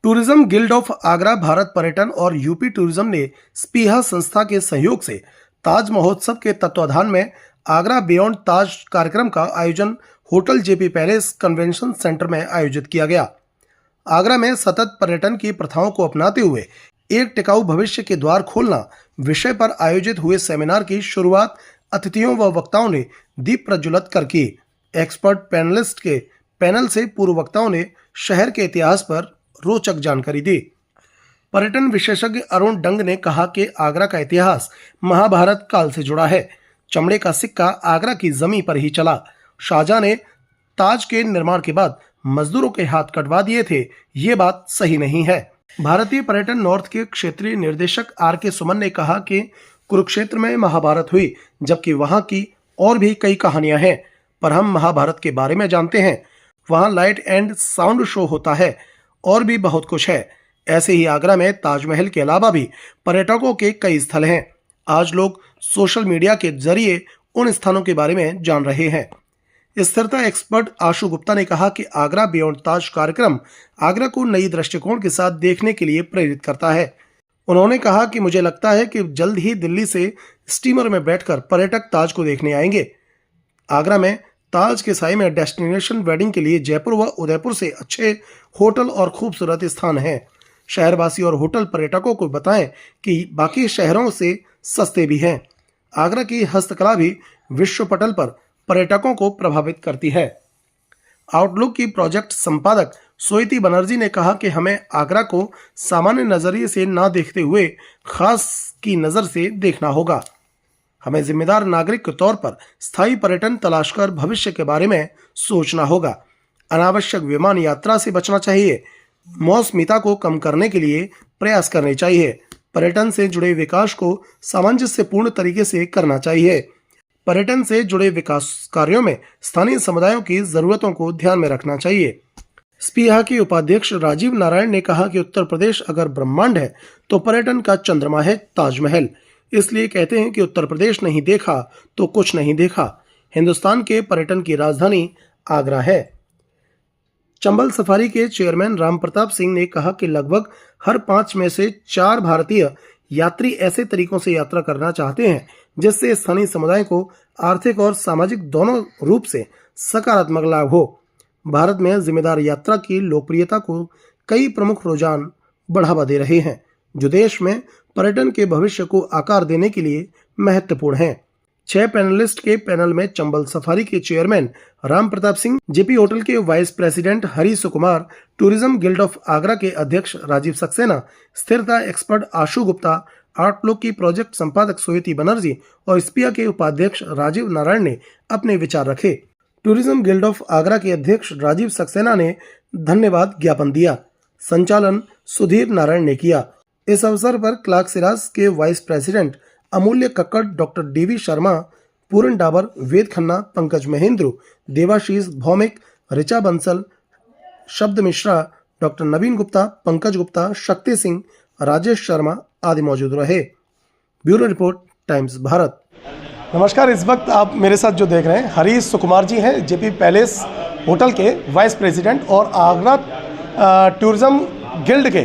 Tourism guild of Agra, Bharat पर्यटन और UP tourism ने स्पीहा संस्था के सहयोग से ताज महोत्सव के तत्वाधान में आगरा बियॉन्ड ताज कार्यक्रम का आयोजन hotel JP palace convention centre में आयोजित किया गया। आगरा में सतत पर्यटन की प्रथाओं को अपनाते हुए एक टिकाऊ भविष्य के द्वार खोलना विषय पर आयोजित हुए सेमिनार की शुरुआत अतिथियों व वक्ताओं ने दीप प्रज्वलित कर की। एक्सपर्ट पैनलिस्ट के पैनल से पूर्व वक्ताओं ने शहर के इतिहास पर रोचक जानकारी दी। पर्यटन विशेषज्ञ अरुण डंग ने कहा कि आगरा का इतिहास महाभारत काल से जुड़ा है। चमड़े का सिक्का आगरा की जमीन पर ही चला। शाहजहां ने ताज के निर्माण के बाद मजदूरों के हाथ कटवा दिए थे, ये बात सही नहीं है। भारतीय पर्यटन नॉर्थ के क्षेत्रीय निर्देशक आर.के. सुमन ने कहा कि कुरुक्षेत्र में महाभारत हुई, जबकि वहां की और भी कई कहानियां हैं, पर हम महाभारत के बारे में जानते हैं। वहां लाइट एंड साउंड शो होता है और भी बहुत कुछ है। ऐसे ही आगरा में ताजमहल के अलावा भी पर्यटकों के कई स्थल हैं। आज लोग सोशल मीडिया के जरिए उन स्थानों के बारे में जान रहे हैं। स्थिरता एक्सपर्ट आशु गुप्ता ने कहा कि आगरा बियॉन्ड ताज कार्यक्रम आगरा को नई दृष्टिकोण के साथ देखने के लिए प्रेरित करता है। उन्होंने कहा कि मुझे लगता है कि जल्द ही दिल्ली से स्टीमर में बैठकर पर्यटक ताज को देखने आएंगे। आगरा में ताज के साए में डेस्टिनेशन वेडिंग के लिए जयपुर व उदयपुर से अच्छे होटल और खूबसूरत स्थान हैं। शहरवासी और होटल पर्यटकों को बताएं कि बाकी शहरों से सस्ते भी हैं। आगरा की हस्तकला भी विश्व पटल पर पर्यटकों को प्रभावित करती है। आउटलुक की प्रोजेक्ट संपादक स्वेति बनर्जी ने कहा कि हमें आगरा को सामान्य नजरिए से ना देखते हुए खास की नज़र से देखना होगा। हमें जिम्मेदार नागरिक के तौर पर स्थायी पर्यटन तलाशकर भविष्य के बारे में सोचना होगा। अनावश्यक विमान यात्रा से बचना चाहिए। मौसमीता को कम करने के लिए प्रयास करने चाहिए। पर्यटन से जुड़े विकास को सामंजस्यपूर्ण तरीके से करना चाहिए। पर्यटन से जुड़े विकास कार्यों में स्थानीय समुदायों की जरूरतों को ध्यान में रखना चाहिए। स्पीहा के उपाध्यक्ष राजीव नारायण ने कहा कि उत्तर प्रदेश अगर ब्रह्मांड है तो पर्यटन का चंद्रमा है ताजमहल। इसलिए कहते हैं कि उत्तर प्रदेश नहीं देखा तो कुछ नहीं देखा। हिंदुस्तान के पर्यटन की राजधानी आगरा है। चंबल सफारी के चेयरमैन राम प्रताप सिंह ने कहा कि लगभग हर 5 में से 4 भारतीय यात्री ऐसे तरीकों से यात्रा करना चाहते हैं जिससे स्थानीय समुदाय को आर्थिक और सामाजिक दोनों रूप से सकारात्मक लाभ हो। भारत में जिम्मेदार यात्रा की लोकप्रियता को कई प्रमुख रुझान बढ़ावा दे रहे हैं, जो देश में पर्यटन के भविष्य को आकार देने के लिए महत्वपूर्ण हैं। 6 पैनलिस्ट के पैनल में चंबल सफारी के chairman Ram Pratap Singh, JP hotel के vice president Hari Sukumar, tourism guild of Agra के अध्यक्ष राजीव सक्सेना, स्थिरता एक्सपर्ट आशु गुप्ता, आउटलुक की प्रोजेक्ट संपादक स्वेति बनर्जी और स्पीहा के उपाध्यक्ष राजीव नारायण ने अपने विचार रखे। टूरिज्म गिल्ड ऑफ आगरा के अध्यक्ष राजीव सक्सेना ने धन्यवाद ज्ञापन दिया। संचालन सुधीर नारायण ने किया। इस अवसर पर क्लार्क सिराज के वाइस प्रेसिडेंट अमूल्य कक्कड़, डॉक्टर डीवी शर्मा, पूरन डाबर, वेद खन्ना, पंकज महेंद्र, देवाशीष भौमिक, ऋचा बंसल, शब्द मिश्रा, डॉक्टर नवीन गुप्ता, पंकज गुप्ता, शक्ति सिंह, राजेश शर्मा आदि मौजूद रहे। Bureau report, times Bharat. नमस्कार, इस वक्त आप मेरे साथ जो देख रहे हैं हरी सुकुमार जी हैं, जेपी पैलेस होटल के वाइस प्रेसिडेंट और आगरा टूरिज्म गिल्ड के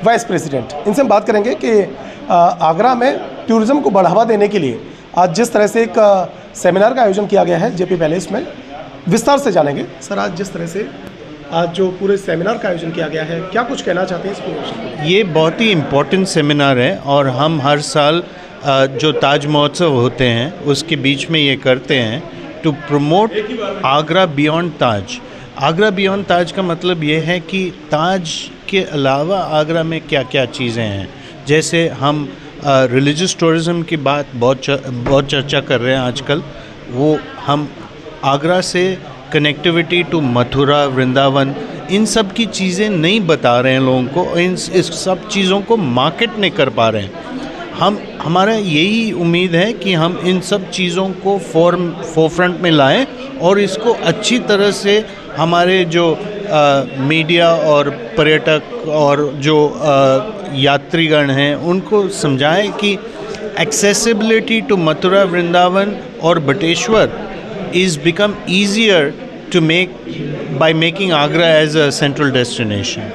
वाइस प्रेसिडेंट। इनसे हम बात करेंगे कि आगरा में टूरिज्म को बढ़ावा देने के लिए आज जिस तरह से एक सेमिनार का आयोजन किया गया है जेपी पैलेस में, विस्तार से जानेंगे। सर, आज जिस तरह से आज जो पूरे सेमिनार का आयोजन किया गया है, क्या कुछ कहना चाहते हैं इस पूरे? ये बहुत ही इम्पोर्टेंट सेमिनार है और हम हर साल जो ताज महोत्सव होते हैं उसके बीच में ये करते हैं to promote Agra beyond Taj. Agra beyond Taj का मतलब ये है कि ताज के अलावा आगरा में क्या क्या चीज़ें हैं। जैसे हम रिलीजियस टूरिज़्म की बात बहुत चर्चा कर रहे हैं आजकल, वो हम आगरा से कनेक्टिविटी टू मथुरा, वृंदावन, इन सब की चीज़ें नहीं बता रहे हैं लोगों को। इस सब चीज़ों को मार्केट नहीं कर पा रहे हैं। हमारा यही उम्मीद है कि हम इन सब चीज़ों को फोरफ्रंट में लाएं और इसको अच्छी तरह से हमारे जो मीडिया और पर्यटक और जो यात्रीगण हैं उनको समझाएं कि एक्सेसिबिलिटी टू मथुरा, वृंदावन और Bateshwar is become easier to make by making Agra as a central destination.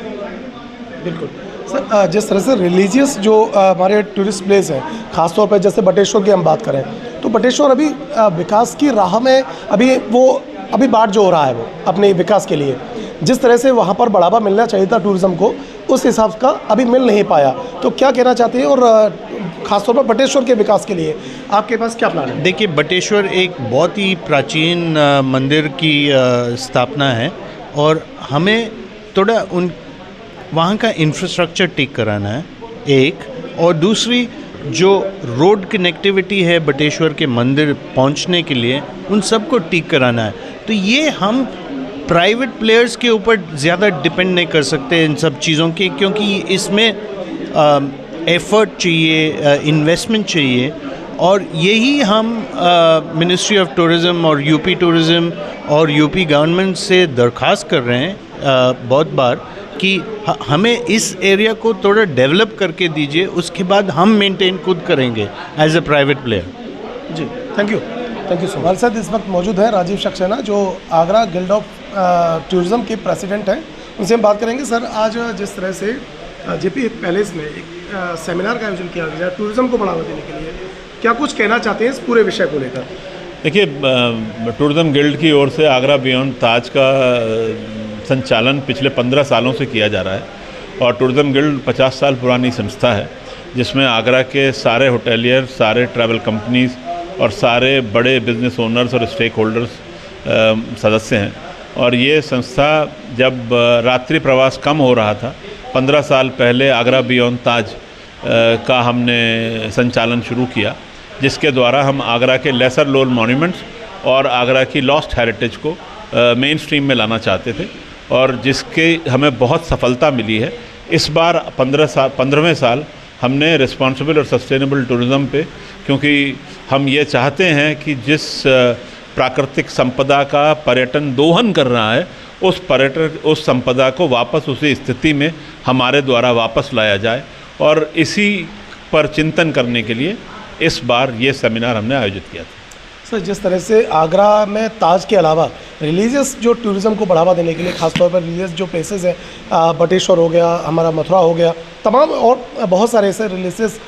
बिल्कुल सर, जिस तरह से रिलीजियस जो हमारे टूरिस्ट प्लेस हैं, खासतौर पर जैसे बटेश्वर की हम बात करें, तो बटेश्वर अभी विकास की राह में अभी बाट जो हो रहा है वो अपने विकास के लिए, जिस तरह से वहाँ पर बढ़ावा मिलना चाहिए था टूरिज़्म को, उस हिसाब का अभी मिल नहीं पाया। तो क्या कहना चाहते हैं, और ख़ासतौर पर बटेश्वर के विकास के लिए आपके पास क्या प्लान है? देखिए, बटेश्वर एक बहुत ही प्राचीन मंदिर की स्थापना है और हमें थोड़ा वहाँ का इंफ्रास्ट्रक्चर ठीक कराना है एक, और दूसरी जो रोड कनेक्टिविटी है बटेश्वर के मंदिर पहुँचने के लिए, उन सबको ठीक कराना है। तो ये हम प्राइवेट प्लेयर्स के ऊपर ज़्यादा डिपेंड नहीं कर सकते इन सब चीज़ों के, क्योंकि इसमें एफर्ट चाहिए, इन्वेस्टमेंट चाहिए, और यही हम मिनिस्ट्री ऑफ टूरिज़्म और यूपी टूरिज़्म और यूपी गवर्नमेंट से दरख्वास्त कर रहे हैं बहुत बार कि हमें इस एरिया को थोड़ा डेवलप करके दीजिए, उसके बाद हम मेंटेन खुद करेंगे एज ए प्राइवेट प्लेयर। जी, थैंक यू सो मच। साथ इस वक्त मौजूद है राजीव सक्सेना, जो आगरा गिल्ड ऑफ टूरिज़्म के प्रेसिडेंट हैं। उनसे हम बात करेंगे। सर, आज जिस तरह से जेपी पैलेस में एक सेमिनार का आयोजन किया गया टूरिज़्म को बढ़ावा देने के लिए, क्या कुछ कहना चाहते हैं इस पूरे विषय को लेकर? देखिए, टूरिज़्म गिल्ड की ओर से आगरा बियॉन्ड ताज का संचालन पिछले 15 सालों से किया जा रहा है, और टूरिज़्म गिल्ड 50 साल पुरानी संस्था है, जिसमें आगरा के सारे होटेलियर, सारे ट्रैवल कंपनीज़ और सारे बड़े बिजनेस ओनर्स और स्टेक होल्डर्स सदस्य हैं। और ये संस्था जब रात्रि प्रवास कम हो रहा था, 15 साल पहले आगरा बियॉन्ड ताज का हमने संचालन शुरू किया, जिसके द्वारा हम आगरा के लेसर लोल मॉन्यूमेंट्स और आगरा की लॉस्ट हेरिटेज को मेन स्ट्रीम में लाना चाहते थे, और जिसके हमें बहुत सफलता मिली है। इस बार 15वें साल हमने रिस्पॉन्सिबल और सस्टेनेबल टूरिज़्म पे, क्योंकि हम ये चाहते हैं कि जिस प्राकृतिक संपदा का पर्यटन दोहन कर रहा है, उस संपदा को वापस उसी स्थिति में हमारे द्वारा वापस लाया जाए, और इसी पर चिंतन करने के लिए इस बार ये सेमिनार हमने आयोजित किया था। सर, जिस तरह से आगरा में ताज के अलावा रिलीजियस जो टूरिज़्म को बढ़ावा देने के लिए, खासतौर पर रिलीजियस जो प्लेसेस हैं, बटेश्वर हो गया, हमारा मथुरा हो गया, तमाम और बहुत सारे ऐसे रिलीजियस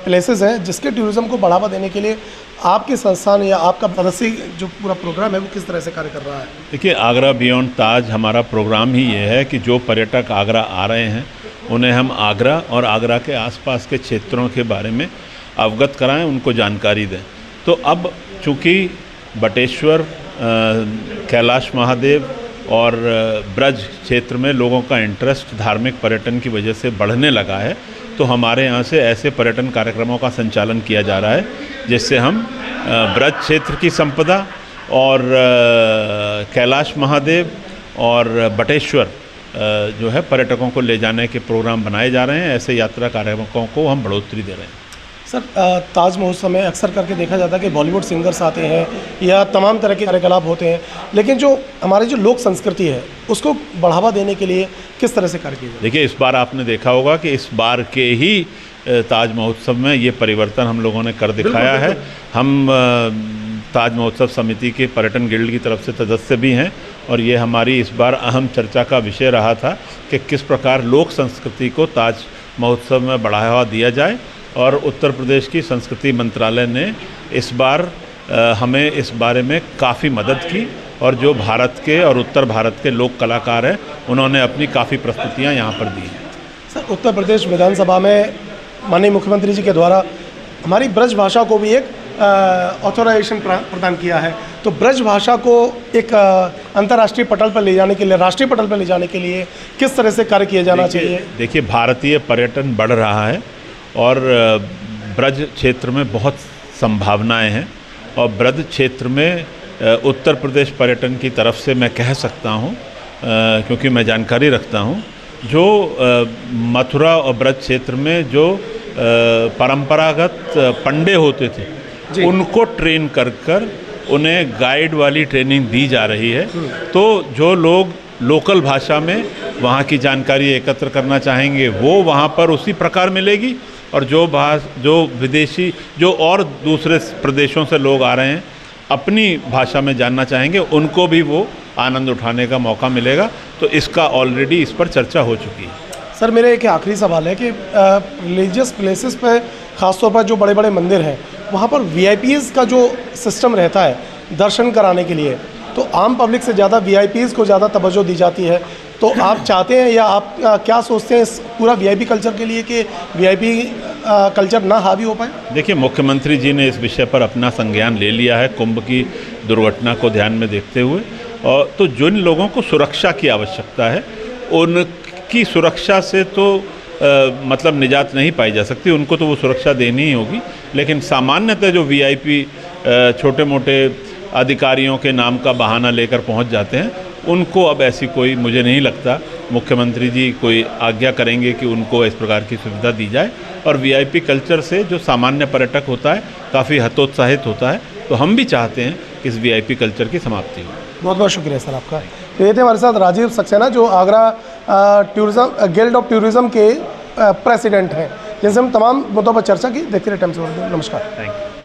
प्लेसेस हैं जिसके टूरिज़्म को बढ़ावा देने के लिए आपके संस्थान या आपका सदस्य जो पूरा प्रोग्राम है वो किस तरह से कार्य कर रहा है? देखिए, आगरा बियॉन्ड ताज हमारा प्रोग्राम ही ये है कि जो पर्यटक आगरा आ रहे हैं उन्हें हम आगरा और आगरा के आसपास के क्षेत्रों के बारे में अवगत कराएं, उनको जानकारी दें। तो अब चूँकि बटेश्वर, कैलाश महादेव और ब्रज क्षेत्र में लोगों का इंटरेस्ट धार्मिक पर्यटन की वजह से बढ़ने लगा है, तो हमारे यहाँ से ऐसे पर्यटन कार्यक्रमों का संचालन किया जा रहा है जिससे हम ब्रज क्षेत्र की संपदा और कैलाश महादेव और बटेश्वर जो है पर्यटकों को ले जाने के प्रोग्राम बनाए जा रहे हैं। ऐसे यात्रा कार्यक्रमों को हम बढ़ोतरी दे रहे हैं। सर, ताज महोत्सव में अक्सर करके देखा जाता है कि बॉलीवुड सिंगर्स आते हैं या तमाम तरह के कार्यकलाप होते हैं, लेकिन जो हमारी जो लोक संस्कृति है उसको बढ़ावा देने के लिए किस तरह से कार्य किया जाए? देखिए, इस बार आपने देखा होगा कि इस बार के ही ताज महोत्सव में ये परिवर्तन हम लोगों ने कर दिखाया है। हम ताज महोत्सव समिति के पर्यटन गिल्ड की तरफ से सदस्य भी हैं, और ये हमारी इस बार अहम चर्चा का विषय रहा था कि किस प्रकार लोक संस्कृति को ताज महोत्सव में बढ़ावा दिया जाए। और उत्तर प्रदेश की संस्कृति मंत्रालय ने इस बार हमें इस बारे में काफ़ी मदद की, और जो भारत के और उत्तर भारत के लोक कलाकार हैं उन्होंने अपनी काफ़ी प्रस्तुतियां यहाँ पर दी हैं। सर, उत्तर प्रदेश विधानसभा में माननीय मुख्यमंत्री जी के द्वारा हमारी ब्रज भाषा को भी एक ऑथोराइजेशन प्रदान किया है, तो ब्रज भाषा को एक अंतर्राष्ट्रीय पटल पर ले जाने के लिए, राष्ट्रीय पटल पर ले जाने के लिए किस तरह से कार्य किया जाना चाहिए? देखिए, भारतीय पर्यटन बढ़ रहा है और ब्रज क्षेत्र में बहुत संभावनाएं हैं, और ब्रज क्षेत्र में उत्तर प्रदेश पर्यटन की तरफ से मैं कह सकता हूं, क्योंकि मैं जानकारी रखता हूं, जो मथुरा और ब्रज क्षेत्र में जो परंपरागत पंडे होते थे उनको ट्रेन कर उन्हें गाइड वाली ट्रेनिंग दी जा रही है। तो जो लोग लोकल भाषा में वहाँ की जानकारी एकत्र करना चाहेंगे वो वहाँ पर उसी प्रकार मिलेगी, और जो विदेशी जो और दूसरे प्रदेशों से लोग आ रहे हैं अपनी भाषा में जानना चाहेंगे उनको भी वो आनंद उठाने का मौका मिलेगा। तो इसका ऑलरेडी इस पर चर्चा हो चुकी है। सर मेरा एक आखिरी सवाल है कि रिलीजियस प्लेसेस पे ख़ासतौर पर जो बड़े बड़े मंदिर हैं वहाँ पर VIPs का जो सिस्टम रहता है दर्शन कराने के लिए, तो आम पब्लिक से ज़्यादा VIPs को ज़्यादा तवज्जो दी जाती है। तो आप चाहते हैं या आप क्या सोचते हैं इस पूरा VIP कल्चर के लिए कि VIP कल्चर ना हावी हो पाए? देखिए, मुख्यमंत्री जी ने इस विषय पर अपना संज्ञान ले लिया है कुंभ की दुर्घटना को ध्यान में देखते हुए, और तो जिन लोगों को सुरक्षा की आवश्यकता है उनकी सुरक्षा से तो मतलब निजात नहीं पाई जा सकती, उनको तो वो सुरक्षा देनी ही होगी। लेकिन सामान्यतः जो VIP छोटे मोटे अधिकारियों के नाम का बहाना लेकर पहुंच जाते हैं, उनको अब ऐसी कोई, मुझे नहीं लगता मुख्यमंत्री जी कोई आज्ञा करेंगे कि उनको इस प्रकार की सुविधा दी जाए। और VIP कल्चर से जो सामान्य पर्यटक होता है काफ़ी हतोत्साहित होता है, तो हम भी चाहते हैं कि इस VIP कल्चर की समाप्ति हो। बहुत बहुत शुक्रिया सर आपका। तो ये थे हमारे साथ राजीव सक्सेना जो Agra tourism guild of tourism के प्रेसिडेंट हैं, जिनसे हम तमाम मुद्दों पर चर्चा की। देखते रहे टाइम्स ऑफ इंडिया। नमस्कार। Thank you.